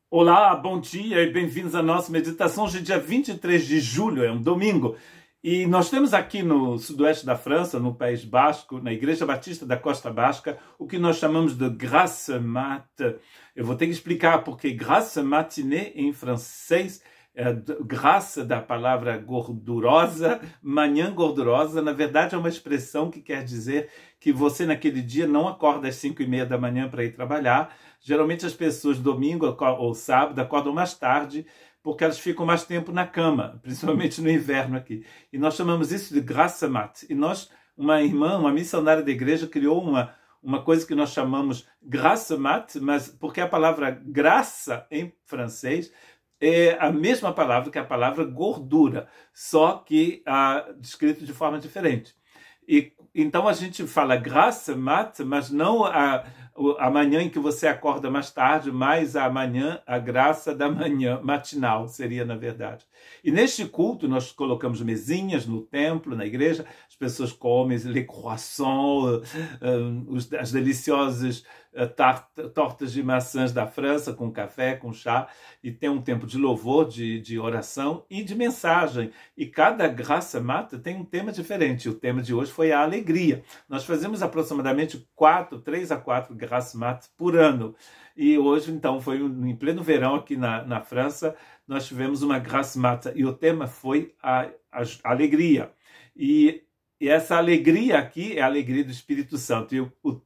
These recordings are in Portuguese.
Olá, bom dia e bem-vindos à nossa meditação. Hoje é dia 23 de julho, é um domingo. E nós temos aqui no sudoeste da França, no País Basco, na Igreja Batista da Costa Basca, o que nós chamamos de grasse mat. Eu vou ter que explicar porque grasse matinée em francês, graça da palavra gordurosa, manhã gordurosa, na verdade é uma expressão que quer dizer que você naquele dia não acorda às 5:30 da manhã para ir trabalhar. Geralmente as pessoas domingo ou sábado acordam mais tarde porque elas ficam mais tempo na cama, principalmente no inverno aqui. E nós chamamos isso de graça mat. E nós, uma irmã, uma missionária da igreja, criou uma coisa que nós chamamos graça mat, mas porque a palavra graça em francês é a mesma palavra que a palavra gordura, só que descrito de forma diferente. E então a gente fala graça mat, mas não a manhã em que você acorda mais tarde, mas a manhã, a graça da manhã matinal seria, na verdade. E neste culto nós colocamos mesinhas no templo, na igreja, as pessoas comem les croissants, as deliciosas tortas de maçãs da França, com café, com chá, e tem um tempo de louvor, de oração e de mensagem. E cada graça mata tem um tema diferente. O tema de hoje foi a alegria. Nós fazemos aproximadamente 3 a 4 graça mata por ano. E hoje, então, foi em pleno verão aqui na França, nós tivemos uma graça mata e o tema foi a alegria. E essa alegria aqui é a alegria do Espírito Santo. E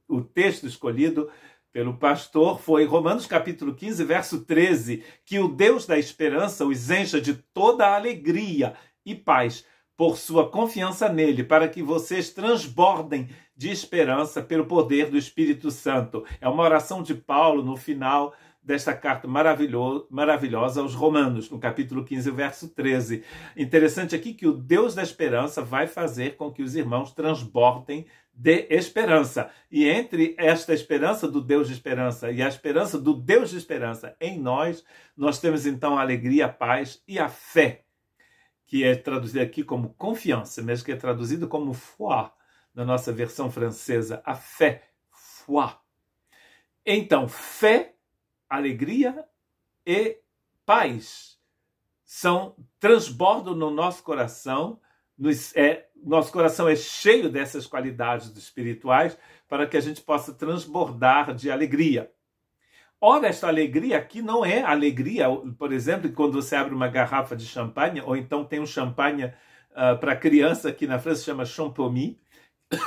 o texto escolhido pelo pastor foi Romanos capítulo 15, verso 13, que o Deus da esperança os encha de toda a alegria e paz por sua confiança nele, para que vocês transbordem de esperança pelo poder do Espírito Santo. É uma oração de Paulo no final desta carta maravilhosa aos Romanos, no capítulo 15, verso 13. Interessante aqui que o Deus da esperança vai fazer com que os irmãos transbordem de esperança. E entre esta esperança do Deus de esperança e a esperança do Deus de esperança em nós, nós temos então a alegria, a paz e a fé, que é traduzida aqui como confiança, mas que é traduzido como foi, na nossa versão francesa, a fé, foi. Então, fé, alegria e paz transbordam no nosso coração. Nosso coração é cheio dessas qualidades espirituais para que a gente possa transbordar de alegria. Ora, esta alegria aqui não é alegria, por exemplo, quando você abre uma garrafa de champanhe, ou então tem um champanhe para criança, aqui na França chama champomy,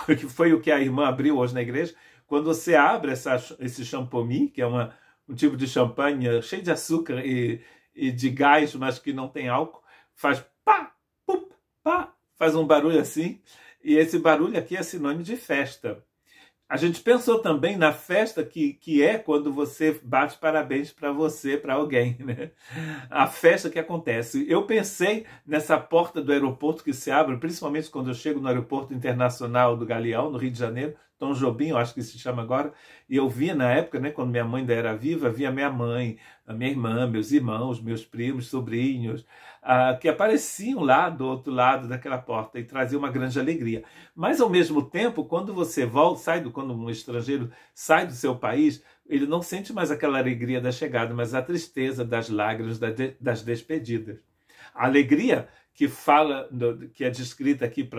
que foi o que a irmã abriu hoje na igreja. Quando você abre esse champomy, que é um tipo de champanhe cheio de açúcar e de gás, mas que não tem álcool, faz pá, pup, pá, faz um barulho assim, e esse barulho aqui é sinônimo de festa. A gente pensou também na festa que é quando você bate parabéns para você, para alguém, né? A festa que acontece. Eu pensei nessa porta do aeroporto que se abre, principalmente quando eu chego no aeroporto internacional do Galeão, no Rio de Janeiro, Tom Jobim, eu acho que se chama agora, e eu via na época, né, quando minha mãe ainda era viva, via minha mãe, a minha irmã, meus irmãos, meus primos, sobrinhos, que apareciam lá do outro lado daquela porta e traziam uma grande alegria. Mas, ao mesmo tempo, quando você volta, quando um estrangeiro sai do seu país, ele não sente mais aquela alegria da chegada, mas a tristeza das lágrimas, das despedidas. A alegria que é descrita aqui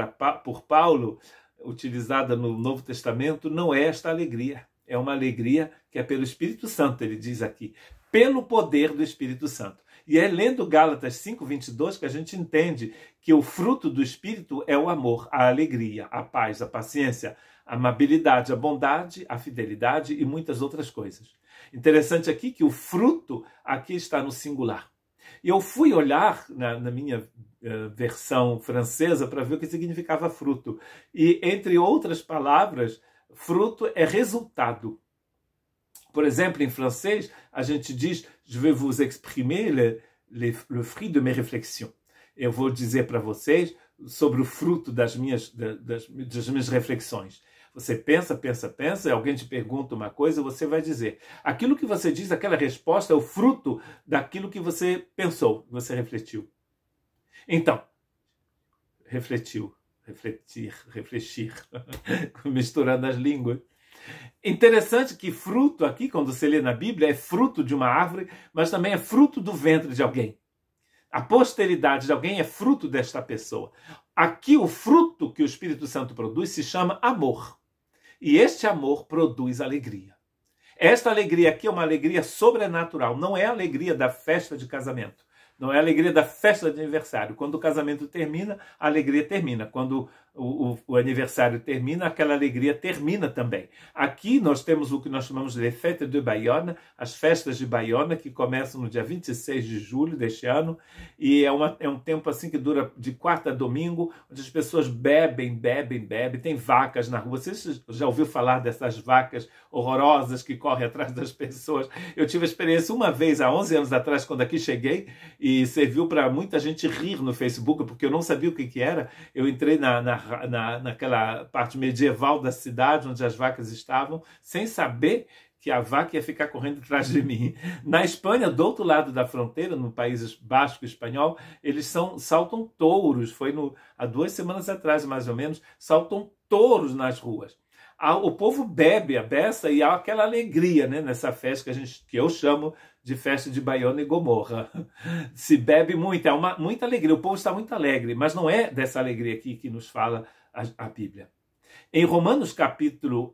por Paulo, utilizada no Novo Testamento, não é esta alegria. É uma alegria que é pelo Espírito Santo, ele diz aqui, pelo poder do Espírito Santo. E é lendo Gálatas 5:22 que a gente entende que o fruto do Espírito é o amor, a alegria, a paz, a paciência, a amabilidade, a bondade, a fidelidade e muitas outras coisas. Interessante aqui que o fruto aqui está no singular. E eu fui olhar na minha versão francesa para ver o que significava fruto. E, entre outras palavras, fruto é resultado. Por exemplo, em francês, a gente diz je vais vous exprimer le fruit de mes réflexions. Eu vou dizer para vocês sobre o fruto das minhas reflexões. Você pensa, e alguém te pergunta uma coisa, você vai dizer. Aquilo que você diz, aquela resposta é o fruto daquilo que você pensou, que você refletiu. Então, refletir, misturando as línguas. Interessante que fruto aqui, quando você lê na Bíblia, é fruto de uma árvore, mas também é fruto do ventre de alguém. A posteridade de alguém é fruto desta pessoa. Aqui o fruto que o Espírito Santo produz se chama amor. E este amor produz alegria. Esta alegria aqui é uma alegria sobrenatural, não é a alegria da festa de casamento. Não é a alegria da festa de aniversário. Quando o casamento termina, a alegria termina. Quando o aniversário termina, aquela alegria termina também. Aqui nós temos o que nós chamamos de Fête de Bayonne, as festas de Bayonne, que começam no dia 26 de julho deste ano. E é um tempo assim que dura de quarta a domingo, onde as pessoas bebem. Tem vacas na rua. Você já ouviu falar dessas vacas horrorosas que correm atrás das pessoas? Eu tive a experiência uma vez, há 11 anos atrás, quando aqui cheguei, e serviu para muita gente rir no Facebook, porque eu não sabia o que era. Eu entrei naquela parte medieval da cidade, onde as vacas estavam, sem saber que a vaca ia ficar correndo atrás de mim. Na Espanha, do outro lado da fronteira, no país basco e espanhol, eles saltam touros. Há 2 semanas atrás, mais ou menos, saltam touros nas ruas. O povo bebe a beça e há aquela alegria, né, nessa festa que eu chamo de festa de Bayonne e Gomorra. Se bebe muito, muita alegria, o povo está muito alegre, mas não é dessa alegria aqui que nos fala a Bíblia. Em Romanos capítulo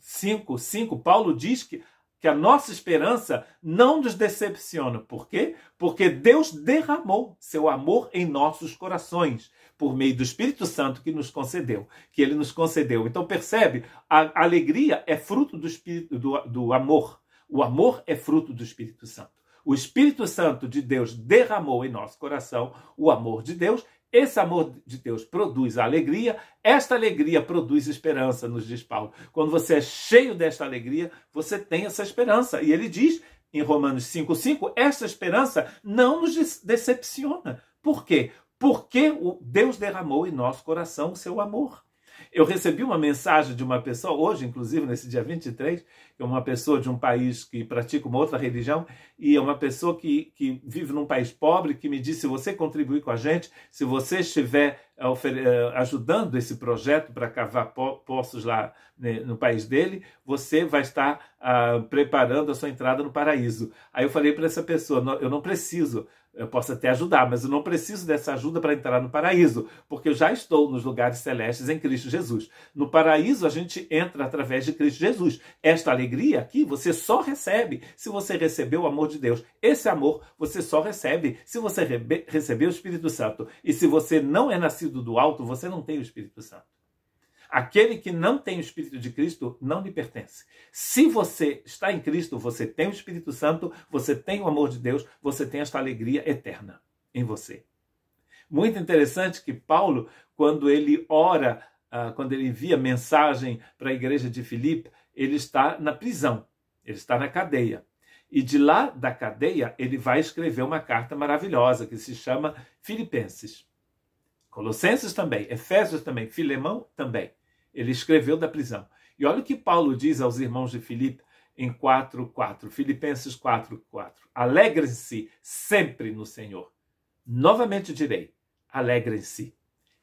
5, Paulo diz que a nossa esperança não nos decepciona. Por quê? Porque Deus derramou seu amor em nossos corações, por meio do Espírito Santo que ele nos concedeu. Então percebe, a alegria é fruto do amor. O amor é fruto do Espírito Santo. O Espírito Santo de Deus derramou em nosso coração o amor de Deus. Esse amor de Deus produz a alegria. Esta alegria produz esperança, nos diz Paulo. Quando você é cheio desta alegria, você tem essa esperança. E ele diz em Romanos 5,5, essa esperança não nos decepciona. Por quê? Porque Deus derramou em nosso coração o seu amor. Eu recebi uma mensagem de uma pessoa, hoje, inclusive, nesse dia 23, que é uma pessoa de um país que pratica uma outra religião, e é uma pessoa que vive num país pobre, que me disse, se você contribuir com a gente, se você estiver ajudando esse projeto para cavar poços lá, né, no país dele, você vai estar preparando a sua entrada no paraíso. Aí eu falei para essa pessoa, eu não preciso, eu posso até ajudar, mas eu não preciso dessa ajuda para entrar no paraíso, porque eu já estou nos lugares celestes em Cristo Jesus. No paraíso a gente entra através de Cristo Jesus. Esta alegria aqui você só recebe se você receber o amor de Deus. Esse amor você só recebe se você receber o Espírito Santo. E se você não é nascido do alto, você não tem o Espírito Santo. Aquele que não tem o Espírito de Cristo não lhe pertence. Se você está em Cristo, você tem o Espírito Santo, você tem o amor de Deus, você tem esta alegria eterna em você. Muito interessante que Paulo, quando ele ora, quando ele envia mensagem para a igreja de Filipe, ele está na prisão, ele está na cadeia. E de lá da cadeia, ele vai escrever uma carta maravilhosa que se chama Filipenses. Colossenses também, Efésios também, Filemão também. Ele escreveu da prisão. E olha o que Paulo diz aos irmãos de Filipe em 4:4, Filipenses 4:4. Alegrem-se sempre no Senhor. Novamente direi, alegrem-se.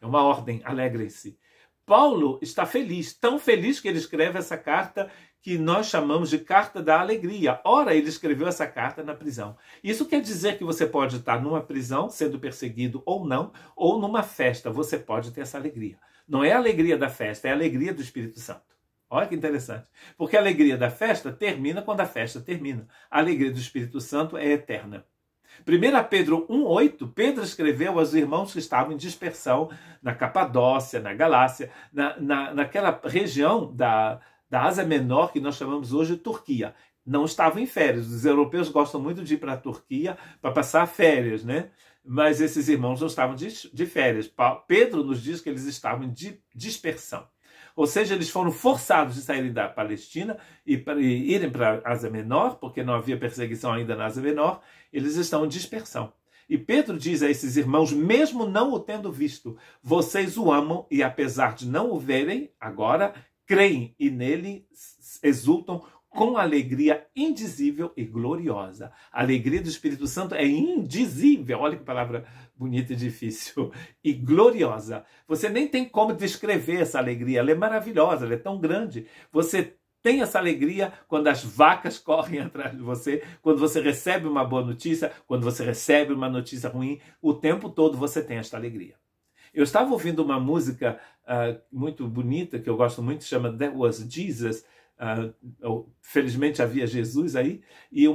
É uma ordem, alegrem-se. Paulo está feliz, tão feliz que ele escreve essa carta que nós chamamos de carta da alegria. Ora, ele escreveu essa carta na prisão. Isso quer dizer que você pode estar numa prisão, sendo perseguido ou não, ou numa festa, você pode ter essa alegria. Não é a alegria da festa, é a alegria do Espírito Santo. Olha que interessante. Porque a alegria da festa termina quando a festa termina. A alegria do Espírito Santo é eterna. 1 Pedro 1,8, Pedro escreveu aos irmãos que estavam em dispersão na Capadócia, na Galácia, naquela região da Ásia Menor, que nós chamamos hoje de Turquia. Não estavam em férias. Os europeus gostam muito de ir para a Turquia para passar férias, né? Mas esses irmãos não estavam de férias. Pedro nos diz que eles estavam de dispersão. Ou seja, eles foram forçados de saírem da Palestina e irem para a Ásia Menor, porque não havia perseguição ainda na Ásia Menor. Eles estão em dispersão. E Pedro diz a esses irmãos, mesmo não o tendo visto, vocês o amam e apesar de não o verem agora, creem e nele exultam com alegria indizível e gloriosa. A alegria do Espírito Santo é indizível. Olha que palavra bonita e difícil. E gloriosa. Você nem tem como descrever essa alegria. Ela é maravilhosa, ela é tão grande. Você tem essa alegria quando as vacas correm atrás de você, quando você recebe uma boa notícia, quando você recebe uma notícia ruim, o tempo todo você tem esta alegria. Eu estava ouvindo uma música muito bonita, que eu gosto muito, chama That Was Jesus. Felizmente havia Jesus aí, e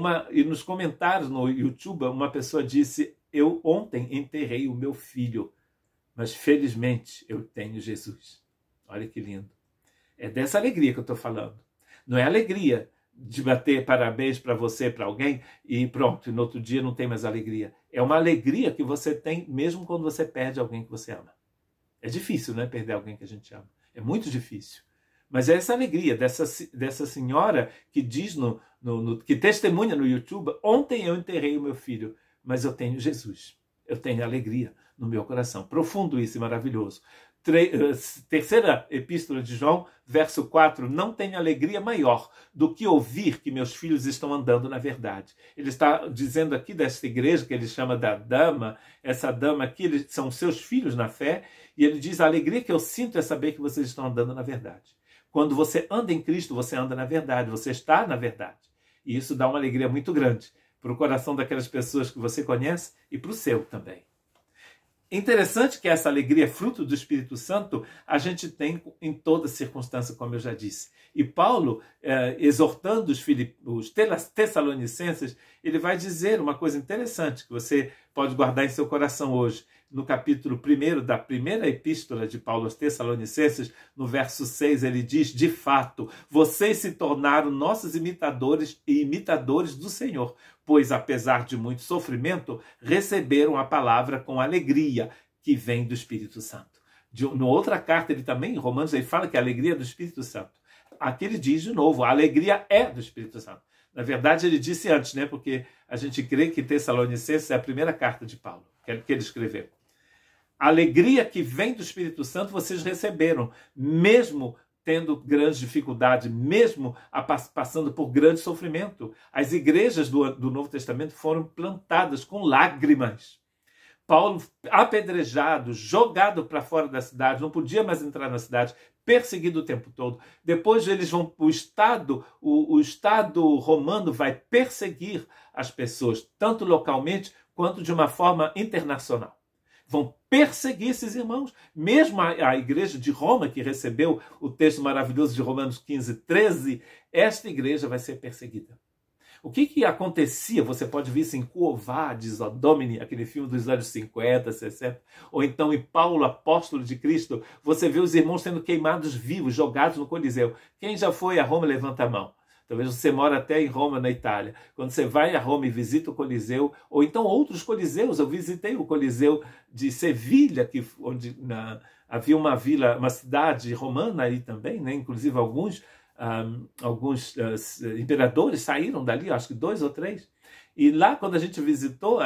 nos comentários no YouTube uma pessoa disse: eu ontem enterrei o meu filho, mas felizmente eu tenho Jesus. Olha que lindo. É dessa alegria que eu estou falando. Não é alegria de bater parabéns para você, para alguém, e pronto, e no outro dia não tem mais alegria. É uma alegria que você tem mesmo quando você perde alguém que você ama. É difícil, né, perder alguém que a gente ama. É muito difícil. Mas é essa alegria dessa senhora que diz, que testemunha no YouTube: ontem eu enterrei o meu filho, mas eu tenho Jesus. Eu tenho alegria no meu coração. Profundo isso e maravilhoso. Terceira epístola de João, verso 4, não tenho alegria maior do que ouvir que meus filhos estão andando na verdade. Ele está dizendo aqui desta igreja, que ele chama da dama, essa dama aqui, eles são seus filhos na fé, e ele diz: a alegria que eu sinto é saber que vocês estão andando na verdade. Quando você anda em Cristo, você anda na verdade, você está na verdade. E isso dá uma alegria muito grande para o coração daquelas pessoas que você conhece e para o seu também. Interessante que essa alegria, fruto do Espírito Santo, a gente tem em toda circunstância, como eu já disse. E Paulo, exortando os Tessalonicenses, ele vai dizer uma coisa interessante que você pode guardar em seu coração hoje. No capítulo 1 da primeira epístola de Paulo aos Tessalonicenses, no verso 6, ele diz: de fato, vocês se tornaram nossos imitadores e imitadores do Senhor, pois, apesar de muito sofrimento, receberam a palavra com alegria que vem do Espírito Santo. Na outra carta, ele também, em Romanos, ele fala que a alegria é do Espírito Santo. Aqui ele diz de novo: a alegria é do Espírito Santo. Na verdade, ele disse antes, né? Porque a gente crê que Tessalonicenses é a primeira carta de Paulo, que ele escreveu. A alegria que vem do Espírito Santo vocês receberam, mesmo tendo grandes dificuldades, mesmo passando por grande sofrimento. As igrejas do Novo Testamento foram plantadas com lágrimas. Paulo, apedrejado, jogado para fora da cidade, não podia mais entrar na cidade, perseguido o tempo todo. Depois eles vão, o Estado romano vai perseguir as pessoas, tanto localmente quanto de uma forma internacional. Vão perseguir esses irmãos. Mesmo a igreja de Roma, que recebeu o texto maravilhoso de Romanos 15, 13, esta igreja vai ser perseguida. O que acontecia? Você pode ver isso em Quo Vadis, Domini, aquele filme dos anos 50, 60, ou então em Paulo, apóstolo de Cristo, você vê os irmãos sendo queimados vivos, jogados no Coliseu. Quem já foi a Roma, levanta a mão. Talvez você mora até em Roma, na Itália. Quando você vai a Roma e visita o Coliseu, ou então outros coliseus, eu visitei o Coliseu de Sevilha, onde havia uma cidade romana aí também, né? Inclusive alguns imperadores saíram dali, acho que 2 ou 3. E lá, quando a gente visitou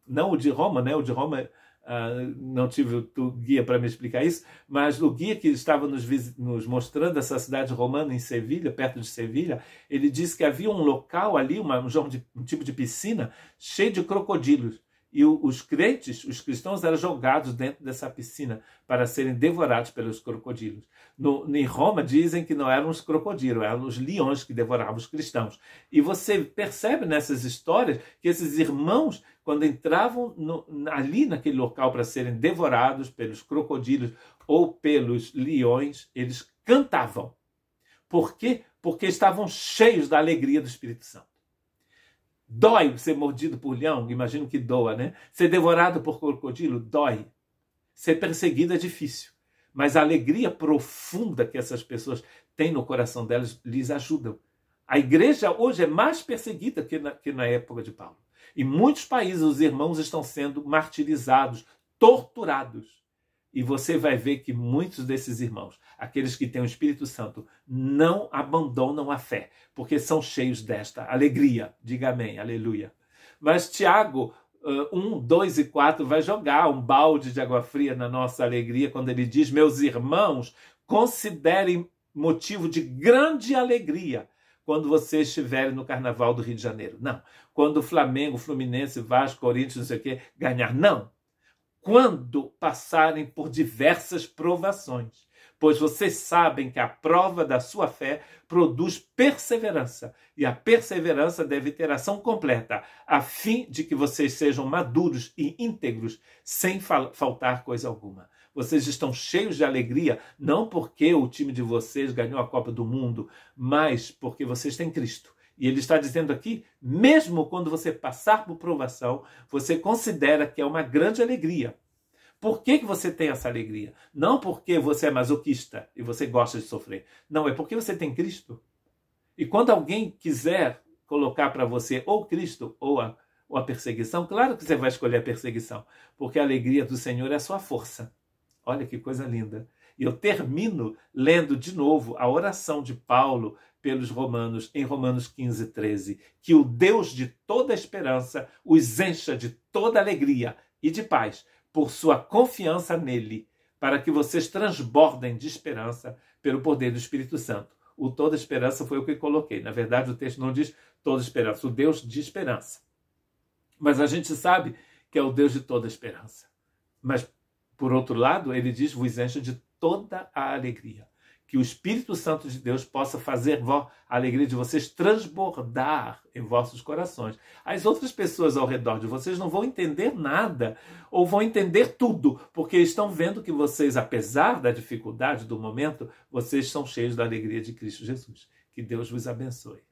não o de Roma, né? O de Roma não tive o guia para me explicar isso, mas o guia que estava nos mostrando essa cidade romana em Sevilha, perto de Sevilha, ele disse que havia um local ali, um tipo de piscina, cheio de crocodilos. E os cristãos eram jogados dentro dessa piscina para serem devorados pelos crocodilos. Em Roma dizem que não eram os crocodilos, eram os leões que devoravam os cristãos. E você percebe nessas histórias que esses irmãos, quando entravam ali naquele local para serem devorados pelos crocodilos ou pelos leões, eles cantavam. Por quê? Porque estavam cheios da alegria do Espírito Santo. Dói ser mordido por leão, imagino que doa, né? Ser devorado por crocodilo, dói. Ser perseguido é difícil. Mas a alegria profunda que essas pessoas têm no coração delas lhes ajudam. A igreja hoje é mais perseguida que na época de Paulo. Em muitos países os irmãos estão sendo martirizados, torturados. E você vai ver que muitos desses irmãos, aqueles que têm o Espírito Santo, não abandonam a fé, porque são cheios desta alegria. Diga amém, aleluia. Mas Tiago 1, 2 e 4 vai jogar um balde de água fria na nossa alegria quando ele diz: meus irmãos, considerem motivo de grande alegria quando vocês estiverem no Carnaval do Rio de Janeiro. Não. Quando o Flamengo, Fluminense, Vasco, Corinthians, não sei o quê, ganhar. Não. Quando passarem por diversas provações. pois vocês sabem que a prova da sua fé produz perseverança, e a perseverança deve ter ação completa, a fim de que vocês sejam maduros e íntegros, sem faltar coisa alguma. Vocês estão cheios de alegria, não porque o time de vocês ganhou a Copa do Mundo, mas porque vocês têm Cristo. E ele está dizendo aqui, mesmo quando você passar por provação, você considera que é uma grande alegria. Por que você tem essa alegria? Não porque você é masoquista e você gosta de sofrer. Não, é porque você tem Cristo. E quando alguém quiser colocar para você ou Cristo ou a perseguição, claro que você vai escolher a perseguição, porque a alegria do Senhor é a sua força. Olha que coisa linda. E eu termino lendo de novo a oração de Paulo pelos romanos, em Romanos 15, 13. Que o Deus de toda esperança os encha de toda alegria e de paz, por sua confiança nele, para que vocês transbordem de esperança pelo poder do Espírito Santo. O toda esperança foi o que coloquei. Na verdade, o texto não diz toda esperança, o Deus de esperança. Mas a gente sabe que é o Deus de toda esperança. Mas, por outro lado, ele diz, vos encha de toda a alegria. Que o Espírito Santo de Deus possa fazer a alegria de vocês transbordar em vossos corações. As outras pessoas ao redor de vocês não vão entender nada, ou vão entender tudo, porque estão vendo que vocês, apesar da dificuldade do momento, vocês são cheios da alegria de Cristo Jesus. Que Deus vos abençoe.